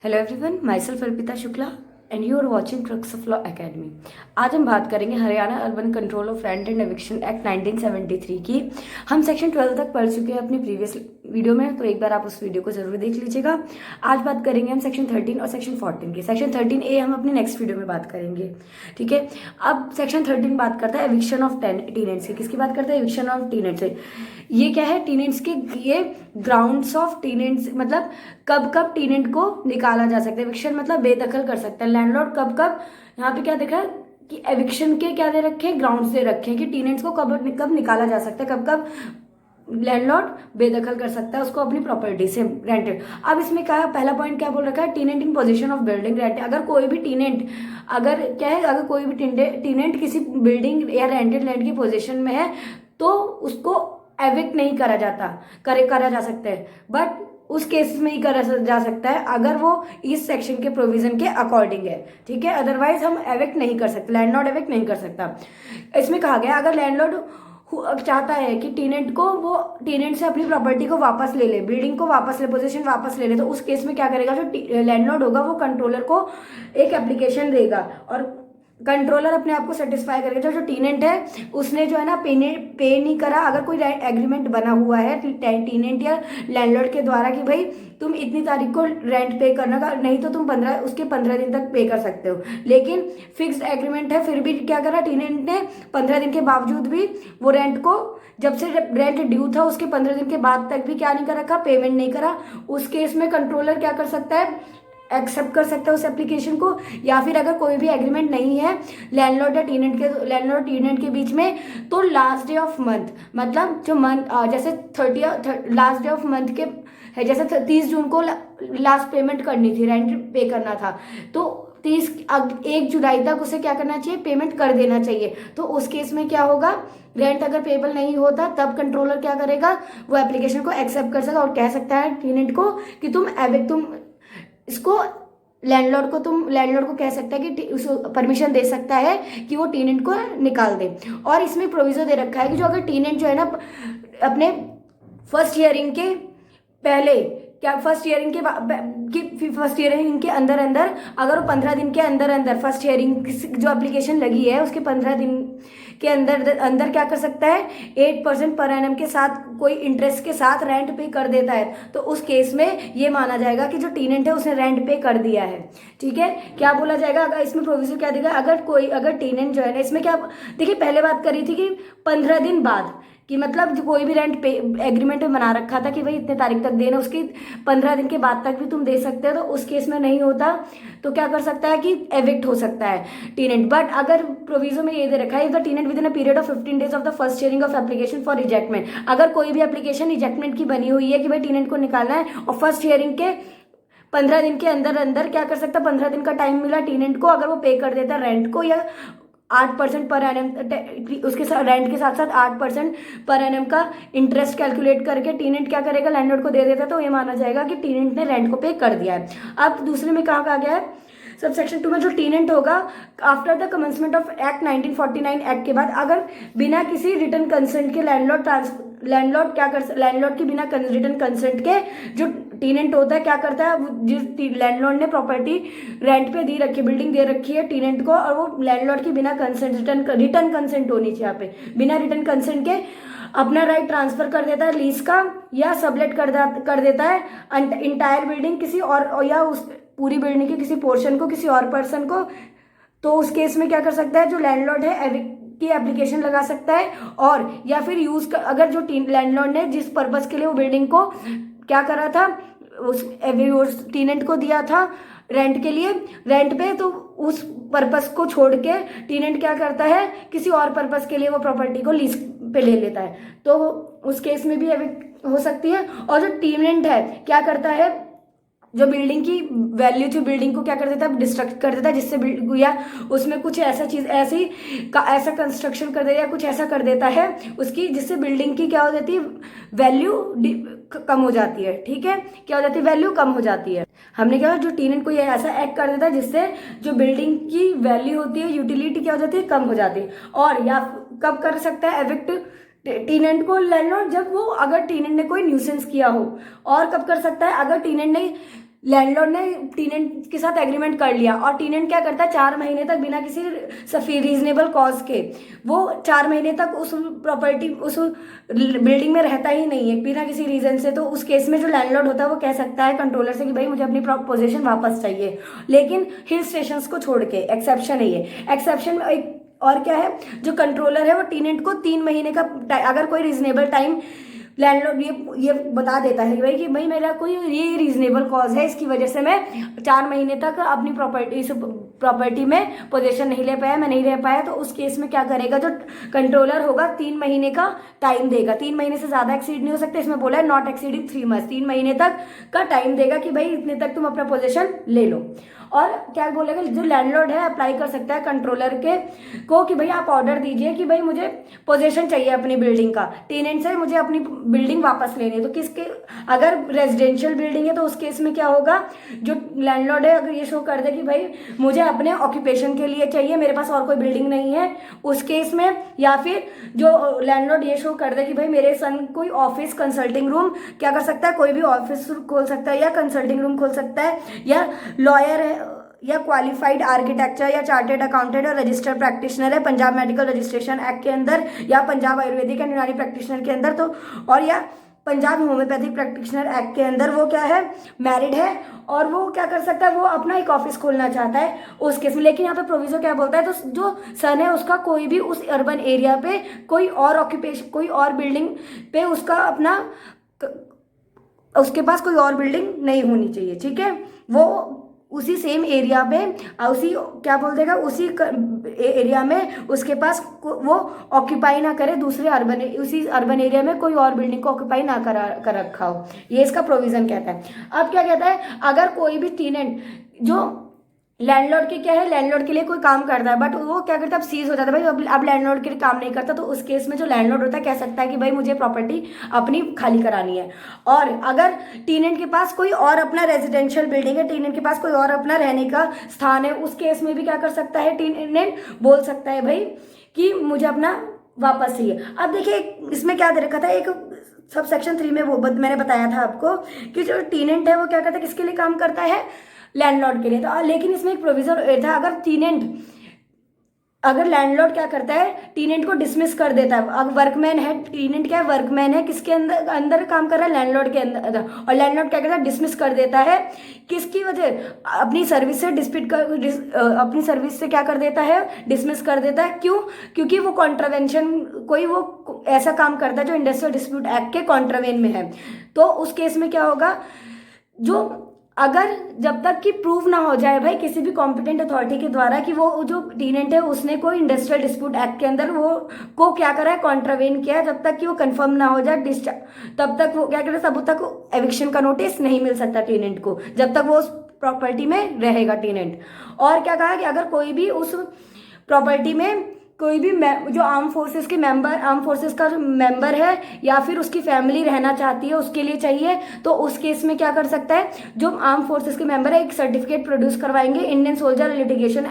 Hello everyone, myself Arpita Shukla and you are watching crux of law academy. आज हम बात करेंगे Haryana urban control of rent and eviction act 1973 की। हम section 12 तक पढ़ चुके हैं अपनी प्रीवियस वीडियो में, तो एक बार आप उस वीडियो को जरूर देख लीजिएगा। आज बात करेंगे हम सेक्शन 13 और सेक्शन 14 की। सेक्शन 13A हम अपनी नेक्स्ट वीडियो में बात करेंगे, ठीक है। अब सेक्शन 13 बात करता है एविक्शन ऑफ टेनेंट्स की। किसकी बात करता है? एविक्शन ऑफ टेनेंट्स से। ये क्या है? टेनेंट्स के ये ग्राउंड्स ऑफ टेनेंट्स, मतलब कब कब टेनेंट को निकाला जा सकता है। एविक्शन मतलब बेदखल कर सकता है लैंडलॉर्ड। कब कब, यहाँ पे क्या देखा है कि एविक्शन के क्या दे रखे हैं, ग्राउंड्स दे रखे हैं कि टेनेंट्स को कब कब निकाला जा सकता है, कब कब लैंडलॉर्ड बेदखल कर सकता है उसको अपनी प्रॉपर्टी से, रेंटेड। अब इसमें क्या है, पहला पॉइंट क्या बोल रखा है? Tenant in position of building rent. अगर कोई भी टेनेंट, अगर क्या है, अगर कोई भी टेनेंट किसी बिल्डिंग या रेंटेड लैंड की पोजीशन में है तो उसको एविक्ट नहीं करा जा सकता है। बट उस केस में ही करा जा सकता है अगर वो इस सेक्शन के प्रोविजन के अकॉर्डिंग है, ठीक है। अदरवाइज हम एविक्ट नहीं कर सकते, लैंडलॉर्ड एविक्ट नहीं कर सकता। इसमें कहा गया अगर लैंडलॉर्ड चाहता है कि टेनेंट को, वो टेनेंट से अपनी प्रॉपर्टी को वापस ले ले, बिल्डिंग को वापस ले, पोजीशन वापस ले ले, तो उस केस में क्या करेगा? जो लैंडलॉर्ड होगा वो कंट्रोलर को एक एप्लीकेशन देगा और कंट्रोलर अपने आप को सेटिस्फाई करेगा। जो टेनेंट है उसने जो है ना पे नहीं करा, अगर कोई एग्रीमेंट बना हुआ है टेनेंट या लैंडलॉर्ड के द्वारा कि भाई तुम इतनी तारीख को रेंट पे करना का, नहीं तो तुम 15 दिन तक पे कर सकते हो, लेकिन फिक्स्ड एग्रीमेंट है, फिर भी क्या करा टेनेंट ने 15 दिन के बावजूद भी वो रेंट को, जब से रेंट ड्यू था उसके 15 दिन के बाद तक भी क्या नहीं कर रखा, पेमेंट नहीं करा। उस केस में कंट्रोलर क्या कर सकता है? एक्सेप्ट कर सकता है उस एप्लीकेशन को। या फिर अगर कोई भी एग्रीमेंट नहीं है लैंडलॉर्ड टेनेंट के बीच में, तो लास्ट डे ऑफ मंथ, मतलब जो मंथ जैसे 30 लास्ट डे ऑफ मंथ के है, जैसे 30 जून को लास्ट पेमेंट करनी थी, रेंट पे करना था, तो 1 जुलाई तक उसे क्या करना चाहिए? पेमेंट कर देना चाहिए। तो उस केस में क्या होगा? रेंट अगर पेबल नहीं होता तब कंट्रोलर क्या करेगा? वो एप्लीकेशन को एक्सेप्ट कर सकता और कह सकता है टेनेंट को कि तुम इसको लैंडलॉर्ड को कह सकता है कि उसको परमिशन दे सकता है कि वो टेनेंट को निकाल दे। और इसमें प्रोविजन दे रखा है कि जो अगर टेनेंट जो है ना अपने फर्स्ट हियरिंग के पहले, क्या फर्स्ट हियरिंग के अंदर अगर वो 15 दिन के अंदर फर्स्ट हियरिंग जो एप्लीकेशन लगी है उसके 15 दिन के अंदर क्या कर सकता है? 8% पर एनम के साथ कोई इंटरेस्ट के साथ रेंट पे कर देता है, तो उस केस में ये माना जाएगा कि जो टेनेंट है उसने रेंट पे कर दिया है, ठीक है। क्या बोला जाएगा? अगर इसमें प्रोविजन क्या देगा? अगर टेनेंट जो है ना, इसमें क्या देखिए, पहले बात करी थी कि 15 दिन बाद कि मतलब जो कोई भी रेंट पे एग्रीमेंट में बना रखा था कि भाई इतने तारीख तक देना, उसकी 15 दिन के बाद तक भी तुम दे सकते हो, तो उस केस में नहीं होता तो क्या कर सकता है कि एविक्ट हो सकता है टेनेंट। बट अगर प्रोविजन में ये दे रखा है the tenant within a period of 15 days of the first hearing of application for rejectment. अगर कोई भी एप्लीकेशन रिजेक्टमेंट की बनी हुई है कि भाई टेनेंट को निकालना है और फर्स्ट हियरिंग के 15 दिन के अंदर क्या कर सकता है? 15 दिन का टाइम मिला टेनेंट को, अगर वो पे कर देता है रेंट को, या 8% पर एनम, उसके साथ रेंट के साथ साथ 8% पर एनम का इंटरेस्ट कैलकुलेट करके टेनेंट क्या करेगा? लैंडलॉर्ड को दे देता है, तो ये माना जाएगा कि टेनेंट ने रेंट को पे कर दिया है। अब दूसरे में कहा गया है सब सेक्शन 2 में जो टेनेंट होगा after the commencement of act 1949 act के बाद, अगर बिना किसी रिटर्न कंसेंट के लैंडलॉर्ड की बिना रिटर्न कंसेंट के जो टेनेंट होता है क्या करता है? जिस लैंडलॉर्ड ने प्रॉपर्टी रेंट पे दी रखी, बिल्डिंग दे रखी है टेनेंट को, और वो लैंडलॉर्ड की बिना कंसेंट, रिटर्न कंसेंट होनी चाहिए यहाँ पे, बिना रिटर्न कंसेंट के अपना राइट ट्रांसफर कर देता है लीज का, या सबलेट कर देता है इंटायर बिल्डिंग किसी और, या उस पूरी बिल्डिंग के किसी पोर्शन को किसी और पर्सन को, तो उस केस में क्या कर सकता है? जो लैंडलॉर्ड है की एप्लीकेशन लगा सकता है। और या फिर अगर जो लैंडलॉर्ड ने जिस पर्पस के लिए वो बिल्डिंग को क्या करा था, उस टेनेंट को दिया था रेंट के लिए, रेंट पे, तो उस पर्पस को छोड़ के टेनेंट क्या करता है? किसी और पर्पस के लिए वो प्रॉपर्टी को लीज पे ले लेता है, तो उस केस में भी एविक्ट हो सकती है। और जो टेनेंट है क्या करता है? जो बिल्डिंग की वैल्यू थी, बिल्डिंग को क्या कर देता है? डिस्ट्रक्ट कर देता है, जिससे या उसमें कुछ ऐसा कंस्ट्रक्शन कर देता है या कुछ ऐसा कर देता है उसकी, जिससे बिल्डिंग की क्या हो जाती है? वैल्यू कम हो जाती है, ठीक है। क्या हो जाती है? वैल्यू कम हो जाती है। हमने क्या, जो टेनेंट को ये ऐसा एक्ट कर देता है जिससे जो बिल्डिंग की वैल्यू होती है, यूटिलिटी क्या हो जाती है? कम हो जाती है। और या कब कर सकता है एविक्ट टेनेंट को लैंडलॉर्ड? जब वो, अगर टेनेंट ने कोई न्यूसेंस किया हो। और कब कर सकता है? अगर टेनेंट ने लैंडलॉर्ड ने टीनेंट के साथ एग्रीमेंट कर लिया और टीनेंट क्या करता है 4 महीने तक बिना किसी रीजनेबल कॉज के वो 4 महीने तक उस प्रॉपर्टी उस बिल्डिंग में रहता ही नहीं है बिना किसी रीजन से। तो उस केस में जो लैंडलॉर्ड होता है वो कह सकता है कंट्रोलर से कि भाई मुझे अपनी पोजीशन वापस चाहिए, लेकिन हिल स्टेशंस को छोड़ के। एक्सेप्शन है ये। एक्सेप्शन में एक और क्या है, जो कंट्रोलर है वो टीनेंट को 3 महीने का अगर कोई रीजनेबल टाइम लैंडलॉर्ड ये बता देता है कि भाई मेरा कोई ये रीजनेबल कॉज है, इसकी वजह से मैं 4 महीने तक अपनी प्रॉपर्टी में पोजीशन नहीं ले पाया, मैं नहीं रह पाया, तो उस केस में क्या करेगा, जो कंट्रोलर होगा 3 महीने का टाइम देगा। 3 महीने से ज्यादा एक्सीड नहीं हो सकता, इसमें बोला है नॉट एक्सीडिंग 3 मंथ्स। 3 महीने तक का टाइम देगा कि भाई इतने तक तुम अपना पोजीशन ले लो। और क्या बोलेगा, जो लैंडलॉर्ड है अप्लाई कर सकता है कंट्रोलर को कि भाई आप ऑर्डर दीजिए कि भाई मुझे पोजीशन चाहिए अपनी बिल्डिंग का, टेनेंट से मुझे अपनी बिल्डिंग वापस लेनी है। तो किसके, अगर रेजिडेंशियल बिल्डिंग है तो उस केस में क्या होगा, जो लैंडलॉर्ड है अगर ये शो कर दे कि भाई मुझे अपने ऑक्यूपेशन के लिए चाहिए, मेरे पास और कोई बिल्डिंग नहीं है, उस केस में, या फिर जो लैंडलॉर्ड ये शो कर दे कि भाई मेरे सन कोई ऑफिस कंसल्टिंग रूम क्या कर सकता है, कोई भी ऑफिस खोल सकता है या कंसल्टिंग रूम खोल सकता है, या लॉयर है या क्वालिफाइड आर्किटेक्चर या चार्टेड अकाउंटेंट और रजिस्टर्ड प्रैक्टिशनर है पंजाब मेडिकल रजिस्ट्रेशन एक्ट के अंदर, या पंजाब आयुर्वेदिक एंड यूनानी प्रैक्टिशनर के अंदर, तो और या पंजाब होम्योपैथिक प्रैक्टिशनर एक्ट के अंदर वो क्या है, मैरिड है और वो क्या कर सकता है, वो अपना एक ऑफिस खोलना चाहता है उस केस में। लेकिन यहाँ पे प्रोविजो क्या बोलता है, तो जो सन है उसका कोई भी उस अर्बन एरिया पे कोई और ऑक्यूपेशन, कोई और बिल्डिंग पे उसका अपना, उसके पास कोई और बिल्डिंग नहीं होनी चाहिए, ठीक है। वो उसी सेम एरिया पे उसी क्या बोल देगा, उसी एरिया में उसके पास वो ऑक्यूपाई ना करे दूसरे अर्बन, उसी अर्बन एरिया में कोई और बिल्डिंग को ऑक्यूपाई ना कर रखा हो, ये इसका प्रोविजन कहता है। अब क्या कहता है, अगर कोई भी टेनेंट जो लैंडलॉर्ड के क्या है, लैंडलॉर्ड के लिए कोई काम करता है बट वो क्या करता है, अब सीज हो जाता है, भाई अब लैंडलॉर्ड के लिए काम नहीं करता, तो उस केस में जो लैंडलॉर्ड होता है कह सकता है कि भाई मुझे प्रॉपर्टी अपनी खाली करानी है। और अगर टेनेंट के पास कोई और अपना रेजिडेंशियल बिल्डिंग है, टेनेंट के पास कोई और अपना रहने का स्थान है, उस केस में भी क्या कर सकता है, टेनेंट बोल सकता है भाई कि मुझे अपना वापस चाहिए। अब देखिए इसमें क्या दे रखा था, एक सब सेक्शन 3 में वो मैंने बताया था आपको कि जो टेनेंट है वो क्या करता है, किसके लिए काम करता है, लैंडलॉर्ड के लिए। तो लेकिन इसमें एक प्रोविजन था, अगर लैंडलॉर्ड क्या करता है, टेनेंट को डिसमिस कर देता है। अगर वर्कमैन है, टेनेंट क्या है, वर्कमैन है, किसके अंदर काम कर रहा है, लैंडलॉर्ड के अंदर, और लैंडलॉर्ड क्या करता है, डिसमिस कर देता है, किसकी वजह, अपनी सर्विस से अपनी सर्विस से क्या कर देता है, डिसमिस कर देता है। क्यों, क्योंकि वो कॉन्ट्रावेंशन, कोई वो ऐसा काम करता है जो इंडस्ट्रियल डिस्प्यूट एक्ट के कॉन्ट्रावेन में है। तो उस केस में क्या होगा, जो अगर जब तक कि प्रूव ना हो जाए भाई किसी भी कॉम्पिटेंट अथॉरिटी के द्वारा कि वो जो टेनेंट है उसने कोई इंडस्ट्रियल डिस्प्यूट एक्ट के अंदर वो को क्या करा है, कॉन्ट्रावेन किया है, जब तक कि वो कंफर्म ना हो जाए तब तक वो क्या करे, तब तक एविक्शन का नोटिस नहीं मिल सकता टेनेंट को, जब तक वो उस प्रॉपर्टी में रहेगा टेनेंट। और क्या कहा कि अगर कोई भी उस प्रॉपर्टी में कोई भी जो आर्म फोर्सेस का जो मेंबर है या फिर उसकी फैमिली रहना चाहती है, उसके लिए चाहिए, तो उस केस में क्या कर सकता है, जो आर्म फोर्सेस के मेंबर है एक सर्टिफिकेट प्रोड्यूस करवाएंगे इंडियन सोल्जर लिटिगेशन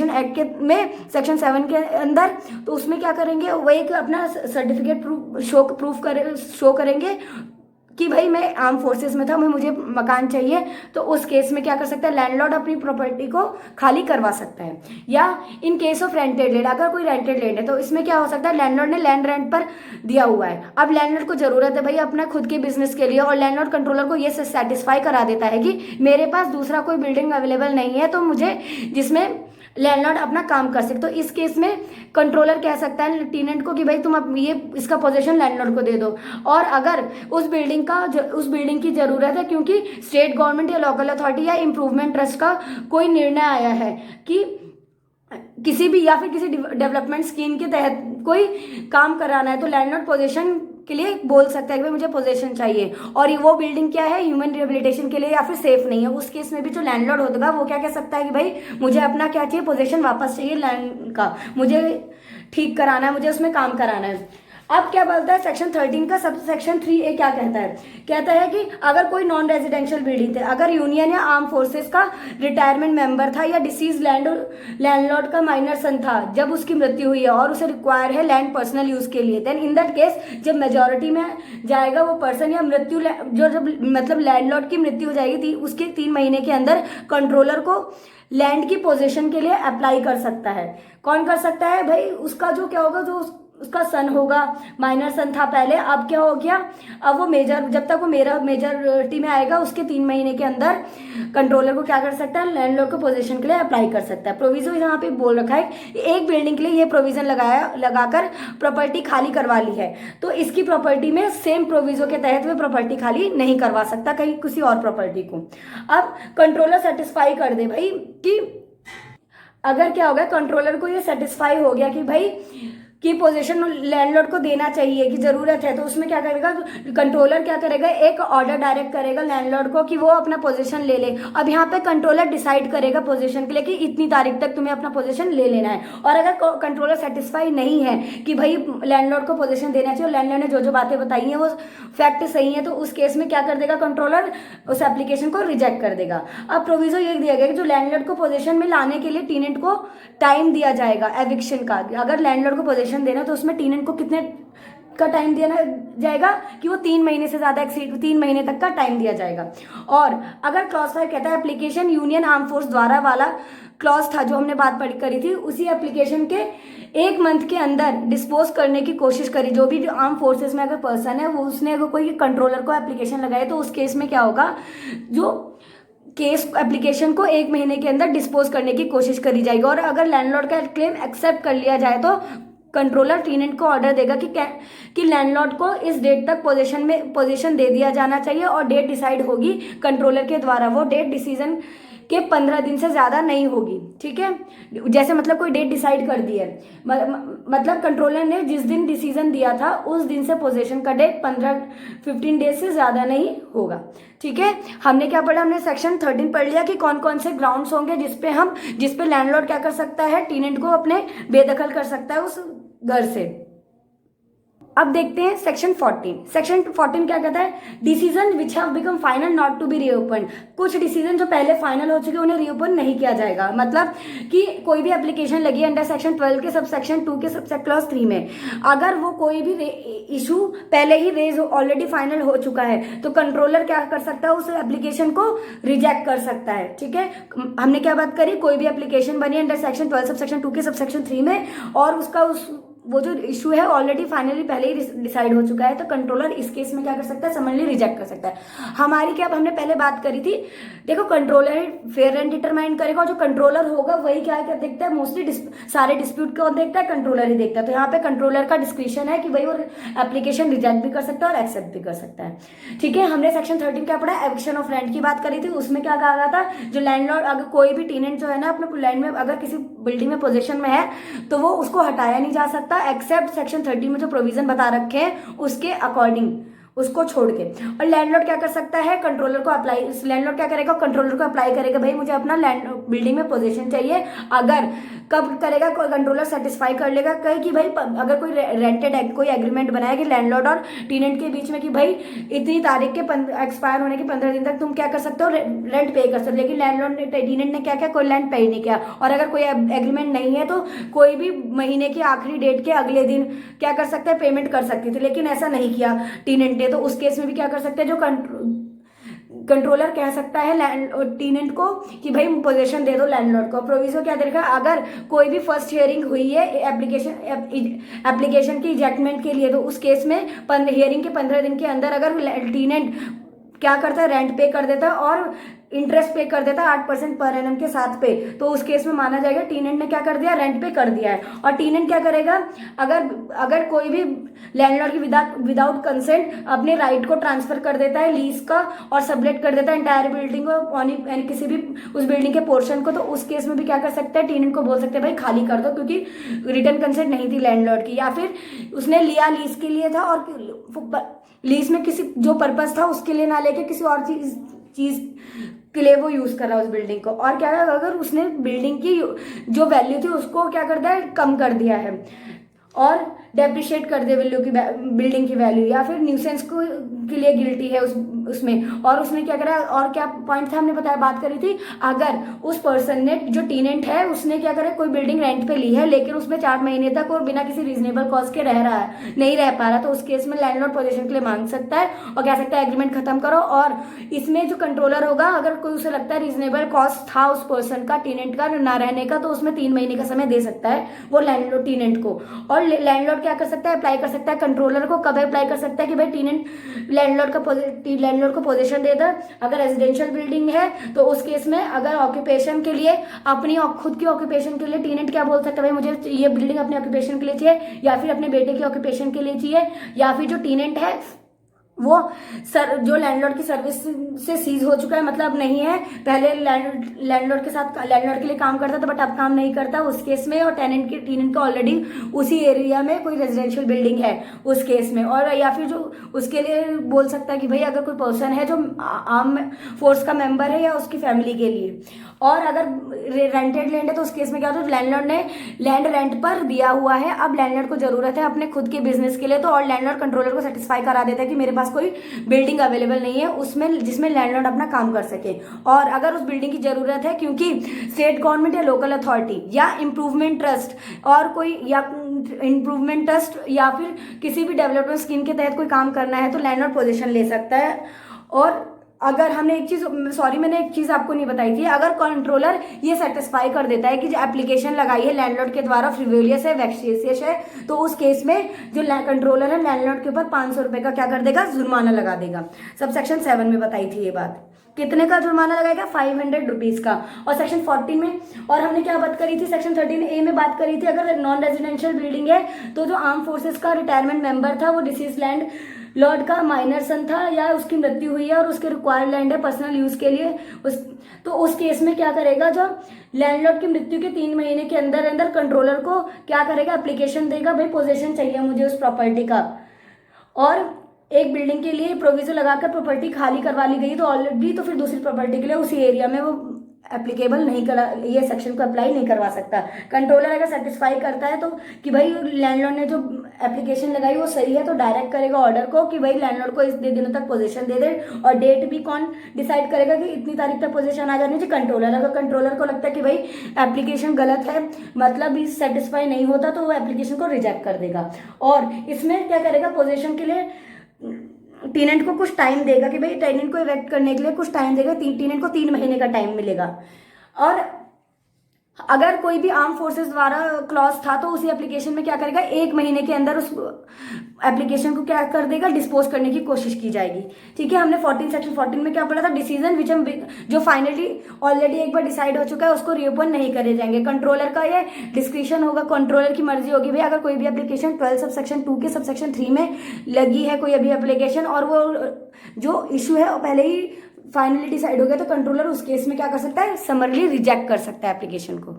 एक्ट के में सेक्शन 7 के अंदर। तो उसमें क्या करेंगे, वो एक अपना सर्टिफिकेट शो करेंगे कि भाई मैं आर्म फोर्सेस में था, मुझे मकान चाहिए, तो उस केस में क्या कर सकता है, लैंडलॉर्ड अपनी प्रॉपर्टी को खाली करवा सकता है। या in case of rented land, अगर कोई रेंटेड लैंड है तो इसमें क्या हो सकता है, लैंडलॉर्ड ने लैंड रेंट पर दिया हुआ है, अब लैंडलॉर्ड को जरूरत है भाई अपना खुद के बिजनेस के लिए, और लैंडलॉर्ड कंट्रोलर को ये सेटिस्फाई करा देता है कि मेरे पास दूसरा कोई बिल्डिंग अवेलेबल नहीं है, तो मुझे जिसमें लैंडलॉर्ड अपना काम कर सकते। तो इस केस में कंट्रोलर कह सकता है टेनेंट को कि भाई तुम अब ये इसका पोजीशन लैंडलॉर्ड को दे दो। और अगर उस बिल्डिंग की जरूरत है क्योंकि स्टेट गवर्नमेंट या लोकल अथॉरिटी या इम्प्रूवमेंट ट्रस्ट का कोई निर्णय आया है कि किसी भी या फिर किसी डेवलपमेंट स्कीम के तहत कोई काम कराना है, तो लैंडलॉर्ड पोजीशन के लिए बोल सकता है कि भाई मुझे पोजीशन चाहिए, और ये वो बिल्डिंग क्या है, ह्यूमन रिहेबिलिटेशन के लिए या फिर सेफ नहीं है, उस केस में भी जो लैंडलॉर्ड होगा वो क्या कह सकता है कि भाई मुझे अपना क्या चाहिए, पोजीशन वापस चाहिए, लैंड का मुझे ठीक कराना है, मुझे उसमें काम कराना है। अब क्या बोलता है सेक्शन 13 का सब सेक्शन 3A क्या कहता है कि अगर कोई नॉन रेजिडेंशियल बिल्डिंग थे, अगर यूनियन या आर्म फोर्सेस का रिटायरमेंट मेंबर था या डिसीज लैंडलॉर्ड का माइनर सन था जब उसकी मृत्यु हुई है और उसे रिक्वायर है लैंड पर्सनल यूज के लिए, देन इन दैट केस जब मेजोरिटी में जाएगा वो पर्सन या मृत्यु जो जब मतलब लैंडलॉर्ड की मृत्यु हो जाएगी थी उसके 3 महीने के अंदर कंट्रोलर को लैंड की पोजीशन के लिए अप्लाई कर सकता है। कौन कर सकता है भाई? उसका जो क्या होगा, जो उसका सन होगा, माइनर सन था पहले, अब क्या हो गया, अब वो मेजर, जब तक वो मेरा मेजॉरिटी में आएगा उसके 3 महीने के अंदर कंट्रोलर को क्या कर सकता है, लैंडलॉर्ड को पोजीशन के लिए अप्लाई कर सकता है। प्रोविजन यहाँ पे बोल रखा है एक बिल्डिंग के लिए ये प्रोविजन लगाकर प्रॉपर्टी खाली करवा ली है तो इसकी प्रॉपर्टी में सेम प्रोविजन के तहत वे प्रॉपर्टी खाली नहीं करवा सकता कहीं किसी और प्रॉपर्टी को। अब कंट्रोलर सेटिस्फाई कर दे भाई कि अगर क्या होगा, कंट्रोलर को ये सेटिस्फाई हो गया कि भाई की पोजीशन लैंडलॉर्ड को देना चाहिए कि जरूरत है, तो उसमें क्या करेगा कंट्रोलर, क्या करेगा एक ऑर्डर डायरेक्ट करेगा लैंडलॉर्ड को कि वो अपना पोजीशन ले ले। अब यहाँ पे कंट्रोलर डिसाइड करेगा पोजीशन के लिए कि इतनी तारीख तक तुम्हें अपना पोजीशन ले लेना है। और अगर कंट्रोलर सेटिस्फाई नहीं है कि भाई लैंडलॉर्ड को पोजीशन देना चाहिए और लैंडलॉर्ड ने जो जो बातें बताई हैं वो फैक्ट सही है, तो उस केस में क्या कर देगा कंट्रोलर, उस एप्लीकेशन को रिजेक्ट कर देगा। अब प्रोविजन ये दिया गया कि जो लैंडलॉर्ड को पोजीशन में लाने के लिए टेनेंट को टाइम दिया जाएगा एविक्शन का। अगर लैंडलॉर्ड को पोजीशन देना तो उसमें टेनेंट को कितने का टाइम दिया जाएगा कि वो 3 महीने से ज्यादा एक्सीड 3 महीने तक का टाइम दिया जाएगा। और अगर क्लॉज 5 कहता है एप्लीकेशन यूनियन आर्म फोर्स द्वारा वाला क्लॉज था जो हमने बात करी थी, उसी एप्लीकेशन के 1 मंथ के अंदर डिस्पोज करने की कोशिश करी, जो भी आर्म फोर्सेस में अगर पर्सन है वो उसने अगर कोई कंट्रोलर को एप्लीकेशन लगाए तो उस केस में क्या होगा, जो केस एप्लीकेशन को 1 महीने के अंदर डिस्पोज करने की कोशिश करी जाएगी। और अगर लैंडलॉर्ड का क्लेम एक्सेप्ट कर लिया जाए तो कंट्रोलर टेनेंट को ऑर्डर देगा कि लैंडलॉर्ड को इस डेट तक पोजीशन दे दिया जाना चाहिए और डेट डिसाइड होगी कंट्रोलर के द्वारा। वो डेट डिसीजन के 15 दिन से ज़्यादा नहीं होगी, ठीक है। जैसे मतलब कोई डेट डिसाइड कर दी है, मतलब कंट्रोलर ने जिस दिन डिसीजन दिया था उस दिन से पोजीशन का डेट 15 डेज से ज़्यादा नहीं होगा, ठीक है। हमने क्या पढ़ा, हमने सेक्शन 13 पढ़ लिया कि कौन कौन से ग्राउंड्स होंगे जिसपे लैंडलॉर्ड क्या कर सकता है, टेनेंट को अपने बेदखल कर सकता है उस घर से। अब देखते हैं सेक्शन 14। सेक्शन 14 क्या कहता है, decision which have become final not to be reopen. कुछ डिसीजन जो पहले फाइनल हो चुके उन्हें रीओपन नहीं किया जाएगा। मतलब कि कोई भी एप्लीकेशन लगी अंडर सेक्शन 12 के सब सेक्शन 2 के सब क्लॉज 3 में, अगर वो कोई भी इशू पहले ही रेज ऑलरेडी फाइनल हो चुका है तो कंट्रोलर क्या कर सकता है, उस एप्लीकेशन को रिजेक्ट कर सकता है, ठीक है। हमने क्या बात करी, कोई भी एप्लीकेशन बनी अंडर सेक्शन 12 सब सेक्शन 2 के सब सेक्शन 3 में और उसका वो जो इशू है ऑलरेडी फाइनली पहले ही डिसाइड हो चुका है तो कंट्रोलर इस केस में क्या कर सकता है, समनली रिजेक्ट कर सकता है। हमारी क्या हमने पहले बात करी थी, देखो कंट्रोलर फेयर एंड डिटरमाइन करेगा और जो कंट्रोलर होगा वही क्या देखता है, मोस्टली सारे डिस्प्यूट कौन देखता है, कंट्रोलर ही देखता है। तो यहाँ पे कंट्रोलर का डिस्क्रिप्शन है कि भाई वो एप्लीकेशन रिजेक्ट भी कर सकता है और एक्सेप्ट भी कर सकता है, ठीक है। हमने सेक्शन 13 क्या पढ़ा, एविक्शन ऑफ रेंट की बात करी थी। उसमें क्या कहा गया था, जो लैंडलॉर्ड अगर कोई भी टेनेंट जो है ना अपने लैंड में अगर किसी बिल्डिंग में पोजीशन में है तो वो उसको हटाया नहीं जा सकता एक्सेप्ट सेक्शन 13 में जो प्रोविजन बता रखे हैं उसके अकॉर्डिंग, उसको छोड़ के। और लैंडलॉर्ड क्या कर सकता है, कंट्रोलर को अप्लाई, लैंडलॉर्ड क्या करेगा, कंट्रोलर को अप्लाई करेगा, भाई मुझे अपना लैंड बिल्डिंग में पोजीशन चाहिए। अगर कब करेगा, कोई कंट्रोलर सेटिस्फाई कर लेगा कहे कि भाई अगर कोई रेंटेड कोई एग्रीमेंट बनाया कि लैंडलॉर्ड और टेनेंट के बीच में कि भाई इतनी तारीख के एक्सपायर होने के 15 दिन तक तुम क्या कर सकते हो, रेंट पे कर सकते हो। लेकिन लैंडलॉर्ड ने टेनेंट ने क्या किया, कोई लैंड पे नहीं किया। और अगर कोई एग्रीमेंट नहीं है तो कोई भी महीने की आखिरी डेट के अगले दिन क्या कर सकता है, पेमेंट कर सकती थी, लेकिन ऐसा नहीं किया टेनेंट ने। तो उस केस में भी क्या कर सकते हैं, जो कंट्रोलर कह सकता है टेनेंट को कि भाई पोजीशन दे दो लैंडलॉर्ड को। प्रोविजन क्या देखा, अगर कोई भी फर्स्ट हियरिंग हुई है एप्लीकेशन की इजेक्टमेंट के लिए तो उस केस में हियरिंग के 15 दिन के अंदर अगर टेनेंट क्या करता है, रेंट पे कर देता है और इंटरेस्ट पे कर देता है 8% पर एनम के साथ पे, तो उस केस में माना जाएगा टेनेंट ने क्या कर दिया, रेंट पे कर दिया है। और टेनेंट क्या करेगा, अगर कोई भी लैंडलॉर्ड की विदाउट कंसेंट अपने राइट को ट्रांसफर कर देता है लीज का और सबलेट कर देता है एंटायर बिल्डिंग को यानी किसी भी उस बिल्डिंग के पोर्शन को, तो उस केस में भी क्या कर सकते हैं, टेनेंट को बोल सकते हैं भाई खाली कर दो, क्योंकि रिटर्न कंसेंट नहीं थी लैंडलॉर्ड की, या फिर उसने लिया लीज के लिए था और लीज में किसी जो पर्पस था उसके लिए ना लेके किसी और चीज के लिए वो यूज कर रहा है उस बिल्डिंग को। और क्या अगर उसने बिल्डिंग की जो वैल्यू थी उसको क्या कर दिया है, कम कर दिया है। और डेप्रिशिएट कर दे बिल्डिंग की वैल्यू, या फिर न्यूसेंस को के लिए गिल्टी है उसमें। और उसने क्या करा, और क्या पॉइंट था हमने बताया, बात करी थी, अगर उस पर्सन ने, जो टेनेंट है, उसने क्या करा, कोई बिल्डिंग रेंट पे ली है लेकिन उसमें 4 महीने तक और बिना किसी रीजनेबल कॉस्ट के रह रहा है, नहीं रह पा रहा, तो उस केस में लैंडलॉर्ड पोजीशन के लिए मांग सकता है और कह सकता है एग्रीमेंट खत्म करो। और इसमें जो कंट्रोलर होगा, अगर कोई उसे लगता है रीजनेबल कॉस्ट था उस पर्सन का, टेनेंट का ना रहने का, तो उसमें 3 महीने का समय दे सकता है वो लैंडलॉर्ड टेनेंट को। और लैंडलॉर्ड क्या कर सकता है, अप्लाई कर सकता है कंट्रोलर को। कब अप्लाई कर सकता है कि भाई टेनेंट लैंडलॉर्ड को पोजीशन दे दे। अगर रेजिडेंशियल बिल्डिंग है तो उस केस में अगर ऑक्यूपेशन के लिए, अपनी खुद की ऑक्यूपेशन के लिए टेनेंट क्या बोल सकता है, भाई मुझे ये बिल्डिंग अपने ऑक्यूपेशन के लिए चाहिए, या फिर अपने बेटे की ऑक्यूपेशन के लिए चाहिए, या फिर जो टेनेंट है वो जो लैंडलॉर्ड की सर्विस से सीज हो चुका है, मतलब नहीं है, पहले लैंडलॉर्ड के साथ लैंडलॉर्ड के लिए काम करता था बट अब काम नहीं करता उस केस में, और टेनेंट का ऑलरेडी उसी एरिया में कोई रेजिडेंशियल बिल्डिंग है उस केस में। और या फिर जो उसके लिए बोल सकता है कि भाई अगर कोई पर्सन है जो आर्म फोर्स का मेंबर है या उसकी फैमिली के लिए। और अगर रेंटेड लैंड है तो उस केस में क्या होता है, लैंडलॉर्ड ने लैंड रेंट पर दिया हुआ है, अब लैंडलॉर्ड को जरूरत है अपने खुद के बिजनेस के लिए, तो और लैंडलॉर्ड कंट्रोलर को सेटिस्फाई करा देता है कि मेरे पास कोई बिल्डिंग अवेलेबल नहीं है उसमें जिसमें लैंडलॉर्ड अपना काम कर सके। और अगर उस बिल्डिंग की जरूरत है क्योंकि स्टेट गवर्नमेंट या लोकल अथॉरिटी या इम्प्रूवमेंट ट्रस्ट और कोई, या इम्प्रूवमेंट ट्रस्ट या फिर किसी भी डेवलपमेंट स्कीम के तहत कोई काम करना है तो लैंडलॉर्ड पोजीशन ले सकता है। और अगर हमने मैंने एक चीज आपको नहीं बताई थी, अगर कंट्रोलर ये सेटिस्फाई कर देता है कि जो एप्लीकेशन लगाई है लैंडलॉर्ड के द्वारा फ्रिवोलियस है, वेक्सियस है, तो उस केस में जो कंट्रोलर है लैंडलॉर्ड के ऊपर 500 रुपए का क्या कर देगा, जुर्माना लगा देगा। सबसेक्शन 7 में बताई थी ये बात, कितने का जुर्माना लगाएगा, 500 रुपीज का। और सेक्शन 14 में, और हमने क्या बात करी थी, सेक्शन 13A में बात करी थी, अगर नॉन रेजिडेंशियल बिल्डिंग है तो जो आर्म फोर्सेस का रिटायरमेंट मेंबर था, वो डिसीज लैंड लॉर्ड का माइनर सन था या उसकी मृत्यु हुई है और उसके रिक्वायर्ड लैंड है पर्सनल यूज के लिए, तो उस केस में क्या करेगा, जो लैंडलॉर्ड की मृत्यु के 3 महीने के अंदर अंदर कंट्रोलर को क्या करेगा, एप्लीकेशन देगा, भाई पोजीशन चाहिए मुझे उस प्रॉपर्टी का। और एक बिल्डिंग के लिए प्रोविजन लगाकर प्रॉपर्टी खाली करवा ली गई तो ऑलरेडी, तो फिर दूसरी प्रॉपर्टी के लिए उसी एरिया में वो एप्लीकेबल नहीं करा, ये सेक्शन को अप्लाई नहीं करवा सकता। कंट्रोलर अगर सेटिस्फाई करता है तो कि भाई लैंडलॉर्ड ने जो एप्लीकेशन लगाई वो सही है, तो डायरेक्ट करेगा ऑर्डर को कि भाई लैंडलॉर्ड को इतने दिनों तक पोजीशन दे दे। और डेट भी कौन डिसाइड करेगा कि इतनी तारीख तक पोजीशन आ जानी चाहिए, कंट्रोलर। अगर कंट्रोलर को लगता है कि भाई एप्लीकेशन गलत है, मतलब इस सेटिस्फाई नहीं होता, तो वो एप्लीकेशन को रिजेक्ट कर देगा। और इसमें क्या करेगा, पोजीशन के लिए टेनेंट को कुछ टाइम देगा कि भाई टेनेंट को इवेक्ट करने के लिए कुछ टाइम देगा, टेनेंट को 3 महीने का टाइम मिलेगा। और अगर कोई भी आर्म फोर्सेस द्वारा क्लॉज था तो उसी एप्लीकेशन में क्या करेगा, 1 महीने के अंदर उस एप्लीकेशन को क्या कर देगा, डिस्पोज करने की कोशिश की जाएगी। ठीक है, हमने सेक्शन 14 में क्या पढ़ा था, डिसीजन विच जो फाइनली ऑलरेडी एक बार डिसाइड हो चुका है उसको रीओपन नहीं करे जाएंगे। कंट्रोलर का ये डिस्क्रिप्शन होगा, कंट्रोलर की मर्जी होगी। भाई अगर कोई भी एप्लीकेशन 12 सबसेक्शन 2 के सबसेक्शन 3 में लगी है कोई अभी एप्लीकेशन, और वो जो इशू है वो पहले ही फाइनली डिसाइड हो गया, तो कंट्रोलर उस केस में क्या कर सकता है, समरली रिजेक्ट कर सकता है एप्लीकेशन को।